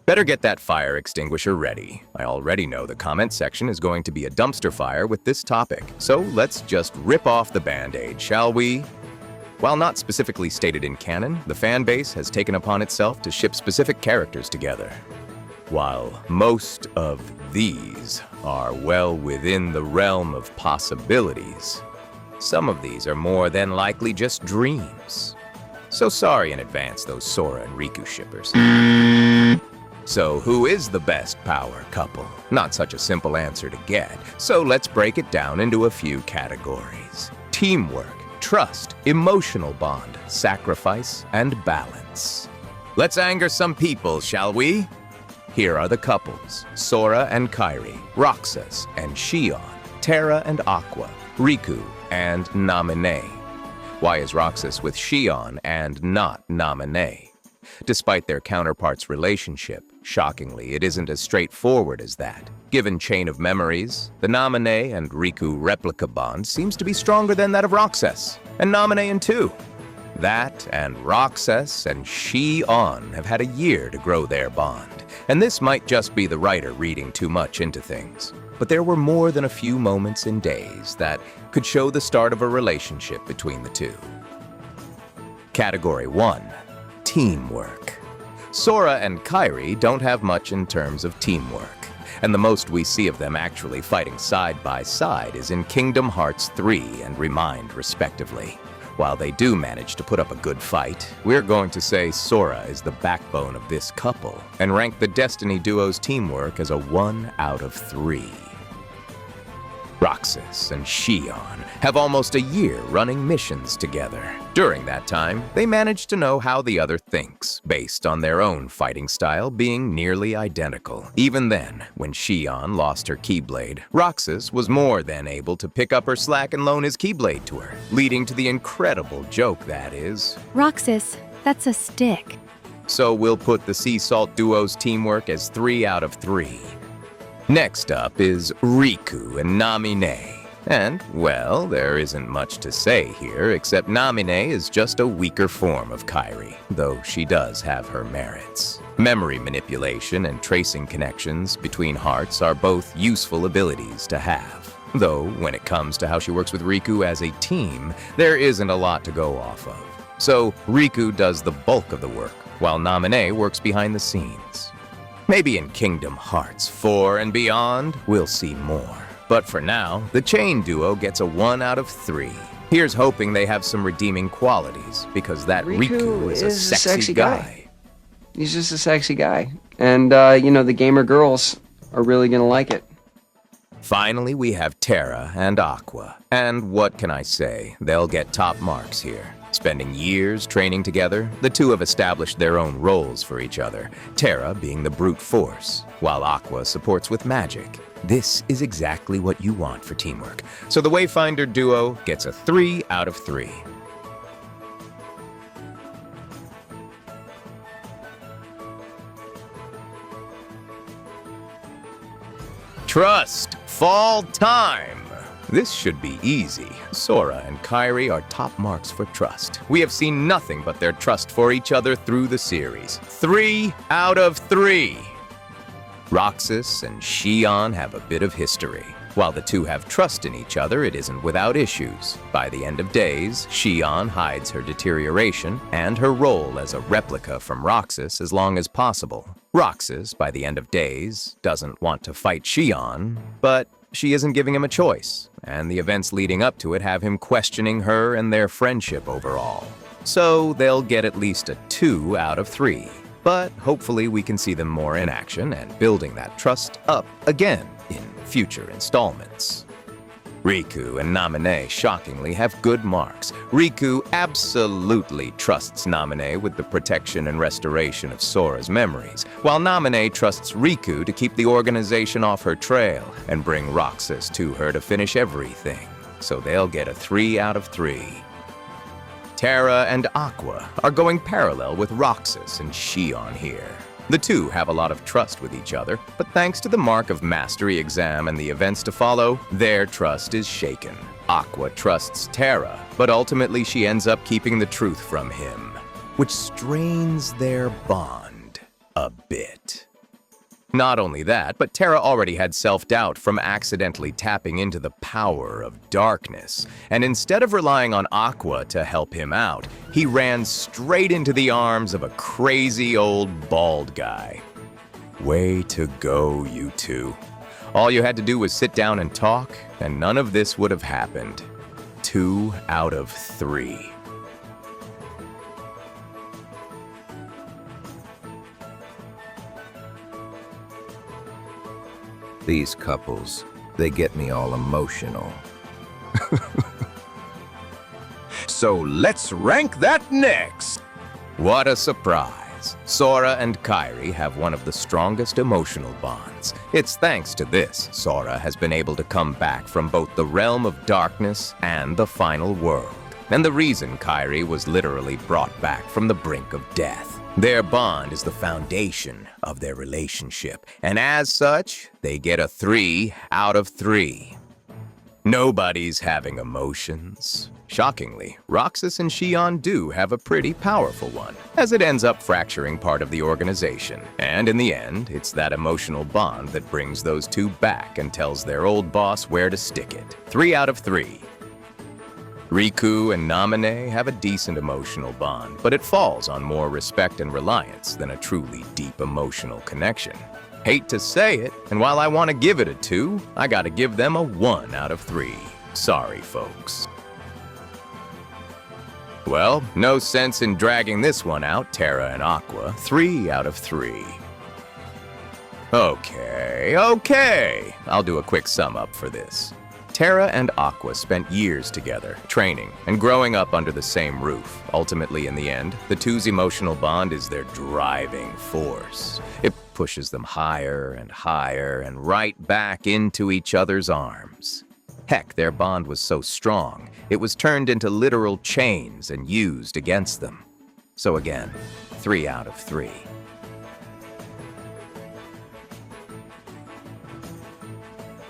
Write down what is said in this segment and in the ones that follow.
Better get that fire extinguisher ready. I already know the comment section is going to be a dumpster fire with this topic, so let's just rip off the band-aid, shall we? While not specifically stated in canon, the fan base has taken upon itself to ship specific characters together. While most of these are well within the realm of possibilities, some of these are more than likely just dreams. So sorry in advance, those Sora and Riku shippers. So who is the best power couple? Not such a simple answer to get, so let's break it down into a few categories. Teamwork, trust, emotional bond, sacrifice, and balance. Let's anger some people, shall we? Here are the couples: Sora and Kairi, Roxas and Xion, Terra and Aqua, Riku and Naminé. Why is Roxas with Xion and not Naminé? Despite their counterparts' relationship, shockingly, it isn't as straightforward as that. Given Chain of Memories, the Naminé and Riku replica bond seems to be stronger than that of Roxas, and Naminé too. That and Roxas and Xion have had a year to grow their bond, and this might just be the writer reading too much into things. But there were more than a few moments and days that could show the start of a relationship between the two. Category 1. Teamwork. Sora and Kairi don't have much in terms of teamwork, and the most we see of them actually fighting side by side is in Kingdom Hearts 3 and Remind, respectively. While they do manage to put up a good fight, we're going to say Sora is the backbone of this couple and rank the Destiny duo's teamwork as a 1 out of 3. Roxas and Xion have almost a year running missions together. During that time, they managed to know how the other thinks, based on their own fighting style being nearly identical. Even then, when Xion lost her Keyblade, Roxas was more than able to pick up her slack and loan his Keyblade to her, leading to the incredible joke that is, Roxas, that's a stick. So we'll put the Sea Salt duo's teamwork as 3 out of 3. Next up is Riku and Naminé. And, well, there isn't much to say here, except Naminé is just a weaker form of Kairi, though she does have her merits. Memory manipulation and tracing connections between hearts are both useful abilities to have. Though, when it comes to how she works with Riku as a team, there isn't a lot to go off of. So, Riku does the bulk of the work, while Naminé works behind the scenes. Maybe in Kingdom Hearts 4 and beyond, we'll see more. But for now, the Chain duo gets a 1 out of 3. Here's hoping they have some redeeming qualities, because that Riku is a sexy guy. He's just a sexy guy. And, the gamer girls are really gonna like it. Finally, we have Terra and Aqua. And what can I say? They'll get top marks here. Spending years training together, the two have established their own roles for each other, Terra being the brute force, while Aqua supports with magic. This is exactly what you want for teamwork, so the Wayfinder duo gets a 3 out of 3. Trust, fall time! This should be easy. Sora and Kairi are top marks for trust. We have seen nothing but their trust for each other through the series. 3 out of 3. Roxas and Xion have a bit of history. While the two have trust in each other, it isn't without issues. By the end of days, Xion hides her deterioration and her role as a replica from Roxas as long as possible. Roxas, by the end of days, doesn't want to fight Xion, but she isn't giving him a choice, and the events leading up to it have him questioning her and their friendship overall. So they'll get at least a 2 out of 3. But hopefully we can see them more in action and building that trust up again in future installments. Riku and Naminé shockingly have good marks. Riku absolutely trusts Naminé with the protection and restoration of Sora's memories, while Naminé trusts Riku to keep the organization off her trail and bring Roxas to her to finish everything. So they'll get a 3 out of 3. Terra and Aqua are going parallel with Roxas and Xion here. The two have a lot of trust with each other, but thanks to the Mark of Mastery exam and the events to follow, their trust is shaken. Aqua trusts Terra, but ultimately she ends up keeping the truth from him, which strains their bond a bit. Not only that, but Terra already had self-doubt from accidentally tapping into the power of darkness. And instead of relying on Aqua to help him out, he ran straight into the arms of a crazy old bald guy. Way to go, you two. All you had to do was sit down and talk, and none of this would have happened. 2 out of 3. These couples, they get me all emotional. So let's rank that next. What a surprise! Sora and Kairi have one of the strongest emotional bonds. It's thanks to this Sora has been able to come back from both the realm of darkness and the final world. And the reason Kairi was literally brought back from the brink of death. Their bond is the foundation of their relationship, and as such, they get a 3 out of 3. Nobody's having emotions. Shockingly, Roxas and Xion do have a pretty powerful one, as it ends up fracturing part of the organization. And in the end, it's that emotional bond that brings those two back and tells their old boss where to stick it. 3 out of 3. Riku and Naminé have a decent emotional bond, but it falls on more respect and reliance than a truly deep emotional connection. Hate to say it, and while I want to give it a 2, I gotta give them a 1 out of 3. Sorry, folks. Well, no sense in dragging this one out, Terra and Aqua. 3 out of 3. Okay. I'll do a quick sum up for this. Terra and Aqua spent years together, training and growing up under the same roof. Ultimately, in the end, the two's emotional bond is their driving force. It pushes them higher and higher and right back into each other's arms. Heck, their bond was so strong, it was turned into literal chains and used against them. So again, 3 out of 3.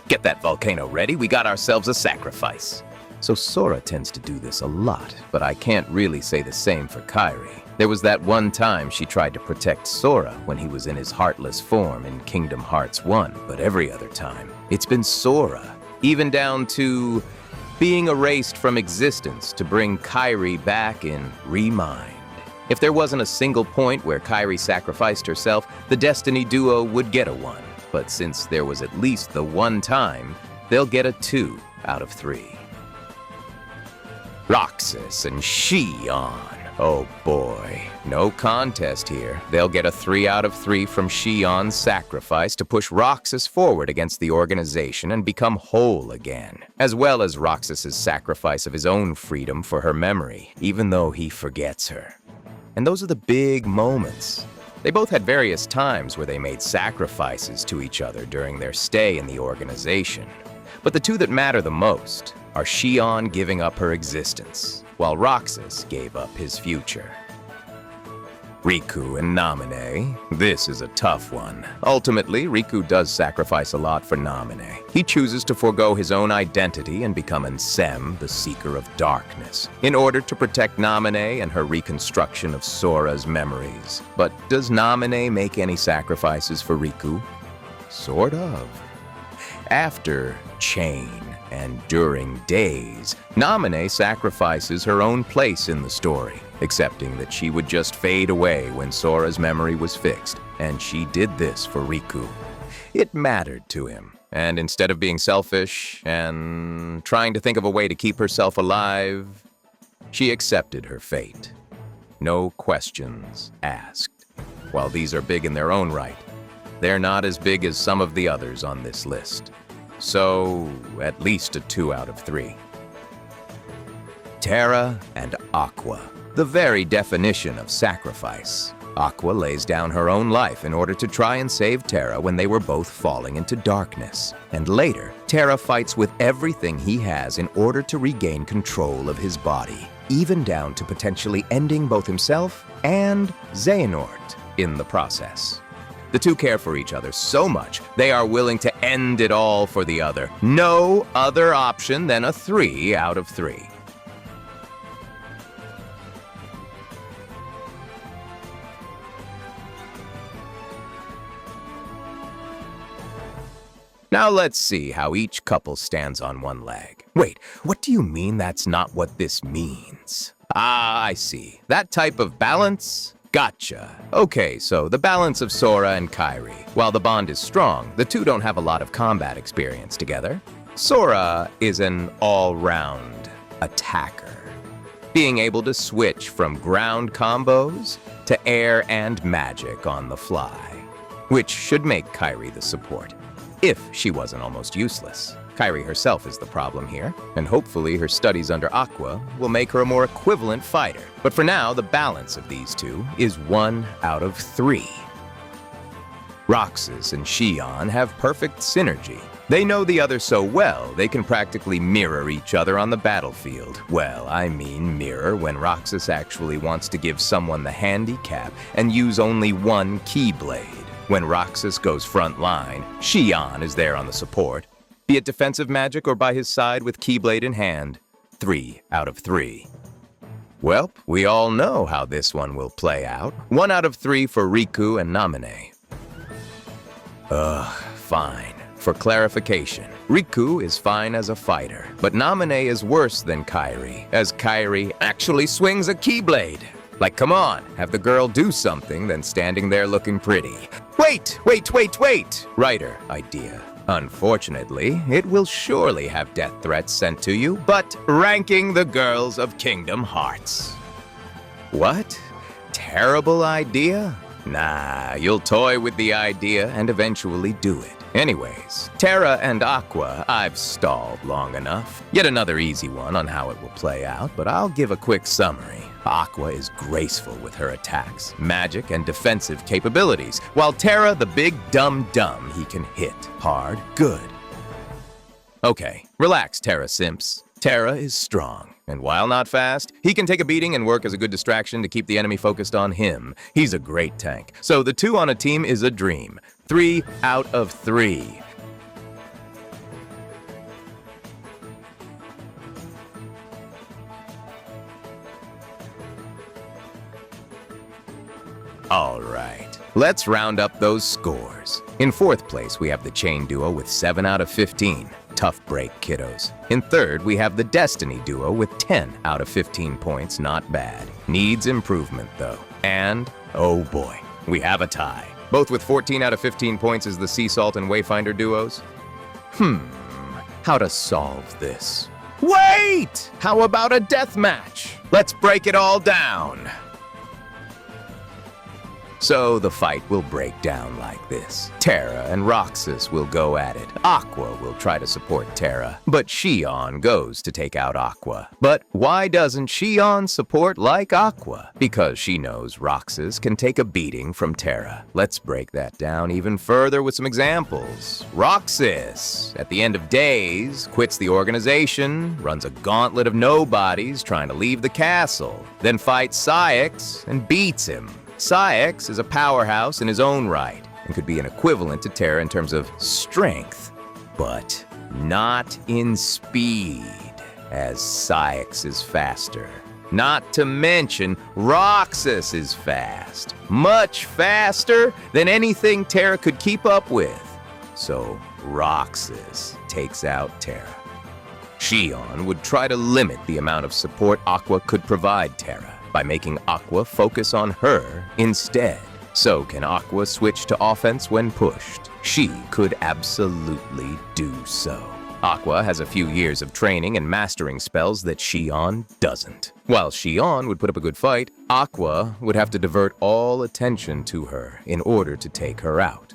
Get that volcano ready, we got ourselves a sacrifice. So Sora tends to do this a lot, but I can't really say the same for Kairi. There was that one time she tried to protect Sora when he was in his heartless form in Kingdom Hearts 1, but every other time, it's been Sora, even down to being erased from existence to bring Kairi back in Remind. If there wasn't a single point where Kairi sacrificed herself, the Destiny duo would get a 1. But since there was at least the one time, they'll get a 2 out of 3. Roxas and Xion. Oh boy, no contest here. They'll get a 3 out of 3 from Xion's sacrifice to push Roxas forward against the organization and become whole again, as well as Roxas's sacrifice of his own freedom for her memory, even though he forgets her. And those are the big moments. They both had various times where they made sacrifices to each other during their stay in the organization. But the two that matter the most are Xion giving up her existence, while Roxas gave up his future. Riku and Naminé. This is a tough one. Ultimately, Riku does sacrifice a lot for Naminé. He chooses to forego his own identity and become Ansem, the Seeker of Darkness, in order to protect Naminé and her reconstruction of Sora's memories. But does Naminé make any sacrifices for Riku? Sort of. After Chain and during Days, Naminé sacrifices her own place in the story, accepting that she would just fade away when Sora's memory was fixed, and she did this for Riku. It mattered to him, and instead of being selfish and trying to think of a way to keep herself alive, she accepted her fate. No questions asked. While these are big in their own right, they're not as big as some of the others on this list. So, at least a 2 out of 3. Terra and Aqua. The very definition of sacrifice. Aqua lays down her own life in order to try and save Terra when they were both falling into darkness. And later, Terra fights with everything he has in order to regain control of his body, even down to potentially ending both himself and Xehanort in the process. The two care for each other so much, they are willing to end it all for the other. No other option than a 3 out of 3. Now let's see how each couple stands on one leg. Wait, what do you mean that's not what this means? Ah, I see. That type of balance? Gotcha. Okay, so the balance of Sora and Kairi. While the bond is strong, the two don't have a lot of combat experience together. Sora is an all-round attacker, being able to switch from ground combos to air and magic on the fly, which should make Kairi the support, if she wasn't almost useless. Kairi herself is the problem here, and hopefully her studies under Aqua will make her a more equivalent fighter. But for now, the balance of these two is 1 out of 3. Roxas and Xion have perfect synergy. They know the other so well, they can practically mirror each other on the battlefield. Well, I mean mirror when Roxas actually wants to give someone the handicap and use only one Keyblade. When Roxas goes front line, Xion is there on the support, be it defensive magic or by his side with Keyblade in hand. 3 out of 3. Well, we all know how this one will play out. 1 out of 3 for Riku and Naminé. Fine. For clarification, Riku is fine as a fighter, but Naminé is worse than Kairi, as Kairi actually swings a Keyblade. Like, come on, have the girl do something than standing there looking pretty. Wait! Writer idea. Unfortunately, it will surely have death threats sent to you, but ranking the girls of Kingdom Hearts. What? Terrible idea? Nah, you'll toy with the idea and eventually do it. Anyways, Terra and Aqua, I've stalled long enough. Yet another easy one on how it will play out, but I'll give a quick summary. Aqua is graceful with her attacks, magic, and defensive capabilities, while Terra, the big dumb he can hit hard, good. Okay, relax, Terra Simps. Terra is strong, and while not fast, he can take a beating and work as a good distraction to keep the enemy focused on him. He's a great tank, so the two on a team is a dream. 3 out of 3. All right, let's round up those scores. In 4th place, we have the Chain Duo with 7 out of 15. Tough break, kiddos. In 3rd, we have the Destiny Duo with 10 out of 15 points, not bad. Needs improvement, though. And, oh boy, we have a tie. Both with 14 out of 15 points as the Sea Salt and Wayfinder duos. How to solve this? Wait! How about a death match? Let's break it all down. So the fight will break down like this. Terra and Roxas will go at it. Aqua will try to support Terra, but Xion goes to take out Aqua. But why doesn't Xion support like Aqua? Because she knows Roxas can take a beating from Terra. Let's break that down even further with some examples. Roxas, at the end of days, quits the organization, runs a gauntlet of nobodies trying to leave the castle, then fights Saïx and beats him. Saïx is a powerhouse in his own right and could be an equivalent to Terra in terms of strength, but not in speed, as Saïx is faster. Not to mention, Roxas is fast, much faster than anything Terra could keep up with. So Roxas takes out Terra. Xion would try to limit the amount of support Aqua could provide Terra by making Aqua focus on her instead. So can Aqua switch to offense when pushed? She could absolutely do so. Aqua has a few years of training and mastering spells that Xion doesn't. While Xion would put up a good fight, Aqua would have to divert all attention to her in order to take her out.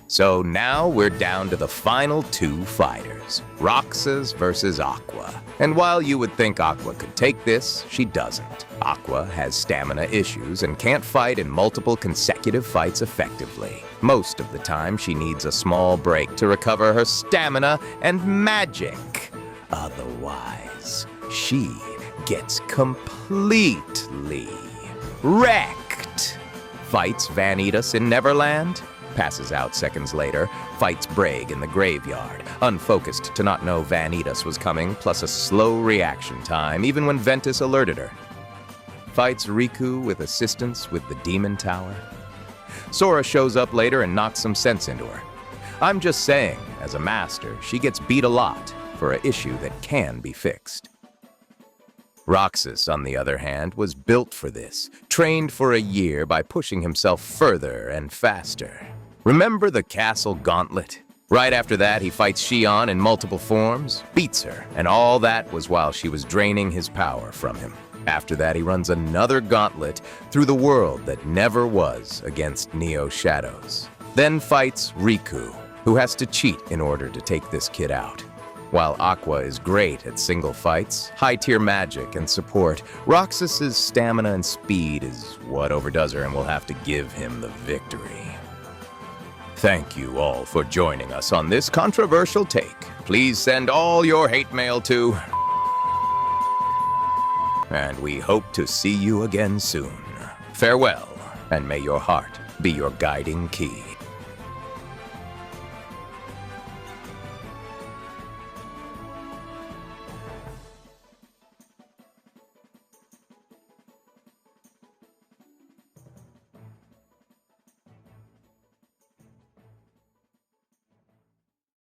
So now we're down to the final 2 fighters, Roxas versus Aqua. And while you would think Aqua could take this, she doesn't. Aqua has stamina issues and can't fight in multiple consecutive fights effectively. Most of the time, she needs a small break to recover her stamina and magic. Otherwise, she gets completely wrecked. Fights Vanitas in Neverland, passes out seconds later, fights Braig in the graveyard, unfocused to not know Vanitas was coming, plus a slow reaction time, even when Ventus alerted her. Fights Riku with assistance with the Demon Tower. Sora shows up later and knocks some sense into her. I'm just saying, as a master, she gets beat a lot for an issue that can be fixed. Roxas, on the other hand, was built for this, trained for a year by pushing himself further and faster. Remember the castle gauntlet? Right after that, he fights Xion in multiple forms, beats her, and all that was while she was draining his power from him. After that, he runs another gauntlet through the world that never was against Neo Shadows. Then fights Riku, who has to cheat in order to take this kid out. While Aqua is great at single fights, high-tier magic, and support, Roxas's stamina and speed is what overdoes her and will have to give him the victory. Thank you all for joining us on this controversial take. Please send all your hate mail to... And we hope to see you again soon. Farewell, and may your heart be your guiding key.